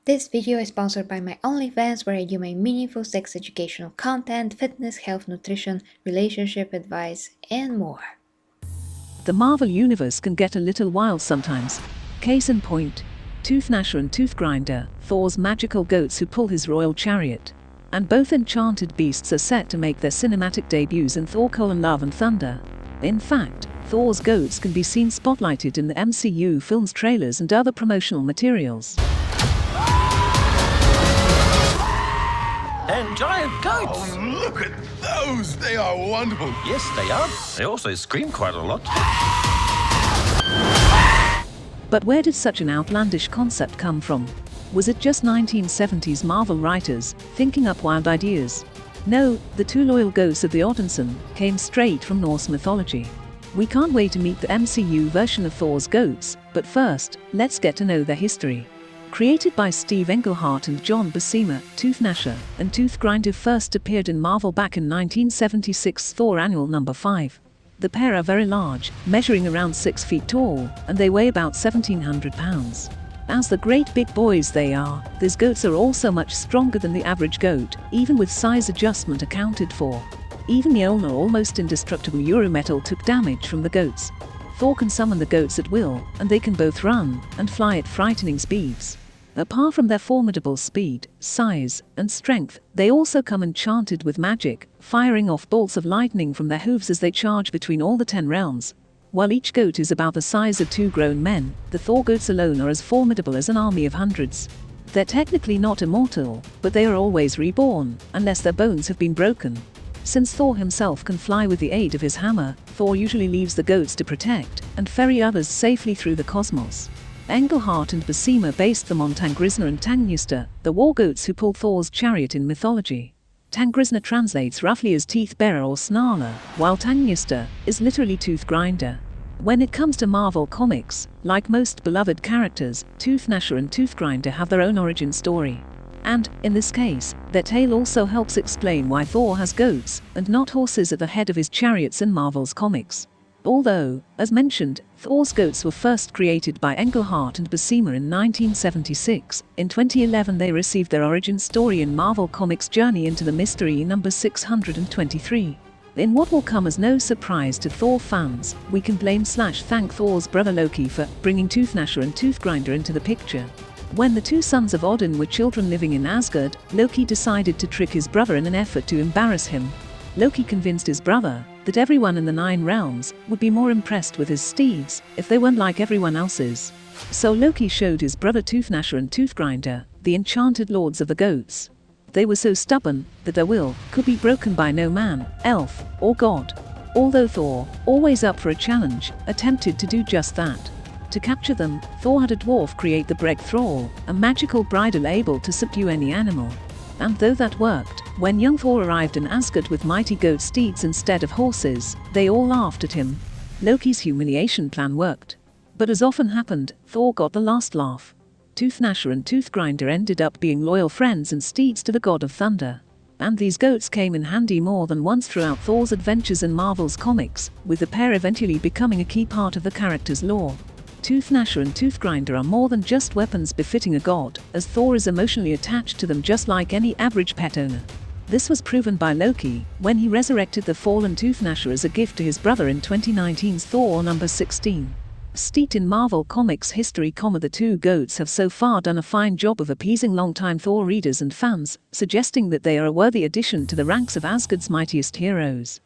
This video is sponsored by my OnlyFans, where I do my meaningful sex educational content, fitness, health, nutrition, relationship advice, and more. The Marvel Universe can get a little wild sometimes. Case in point, Toothgnasher and Toothgrinder, Thor's magical goats who pull his royal chariot. And both enchanted beasts are set to make their cinematic debuts in Thor: Love and Thunder. In fact, Thor's goats can be seen spotlighted in the MCU films, trailers and other promotional materials. And giant goats! Oh, look at those! They are wonderful. Yes, they are. They also scream quite a lot. But where did such an outlandish concept come from? Was it just 1970s Marvel writers thinking up wild ideas? No, the two loyal ghosts of the Odinson came straight from Norse mythology. We can't wait to meet the MCU version of Thor's goats, but first, let's get to know their history. Created by Steve Englehart and John Buscema, Toothgnasher and Toothgrinder first appeared in Marvel back in 1976's Thor Annual No. 5. The pair are very large, measuring around 6 feet tall, and they weigh about 1,700 pounds. As the great big boys they are, these goats are also much stronger than the average goat, even with size adjustment accounted for. Even the owner, almost indestructible Eurometal, took damage from the goats. Thor can summon the goats at will, and they can both run and fly at frightening speeds. Apart from their formidable speed, size, and strength, they also come enchanted with magic, firing off bolts of lightning from their hooves as they charge between all the 10 realms. While each goat is about the size of 2 grown men, the Thor goats alone are as formidable as an army of hundreds. They're technically not immortal, but they are always reborn, unless their bones have been broken. Since Thor himself can fly with the aid of his hammer, Thor usually leaves the goats to protect and ferry others safely through the cosmos. Englehart and Buscema based them on Toothgrinder and Toothgnasher, the war goats who pull Thor's chariot in mythology. Toothgrinder translates roughly as teeth bearer or snarler, while Toothgnasher is literally tooth grinder. When it comes to Marvel Comics, like most beloved characters, Toothgnasher and Toothgrinder have their own origin story. And, in this case, their tale also helps explain why Thor has goats and not horses at the head of his chariots in Marvel's comics. Although, as mentioned, Thor's goats were first created by Englehart and Buscema in 1976, in 2011 they received their origin story in Marvel Comics' Journey into the Mystery No. 623. In what will come as no surprise to Thor fans, we can blame/thank Thor's brother Loki for bringing Toothgnasher and Toothgrinder into the picture. When the two sons of Odin were children living in Asgard, Loki decided to trick his brother in an effort to embarrass him. Loki convinced his brother that everyone in the 9 realms would be more impressed with his steeds if they weren't like everyone else's. So Loki showed his brother Toothgnasher and Toothgrinder, the enchanted lords of the goats. They were so stubborn that their will could be broken by no man, elf, or god. Although Thor, always up for a challenge, attempted to do just that. To capture them, Thor had a dwarf create the Breg Thrall, a magical bridle able to subdue any animal. And though that worked, when young Thor arrived in Asgard with mighty goat steeds instead of horses, they all laughed at him. Loki's humiliation plan worked. But as often happened, Thor got the last laugh. Toothgnasher and Toothgrinder ended up being loyal friends and steeds to the god of thunder. And these goats came in handy more than once throughout Thor's adventures in Marvel's comics, with the pair eventually becoming a key part of the character's lore. Toothgnasher and Toothgrinder are more than just weapons befitting a god, as Thor is emotionally attached to them just like any average pet owner. This was proven by Loki when he resurrected the fallen Toothgnasher as a gift to his brother in 2019's Thor No. 16. Steeped in Marvel Comics history, the two goats have so far done a fine job of appeasing longtime Thor readers and fans, suggesting that they are a worthy addition to the ranks of Asgard's mightiest heroes.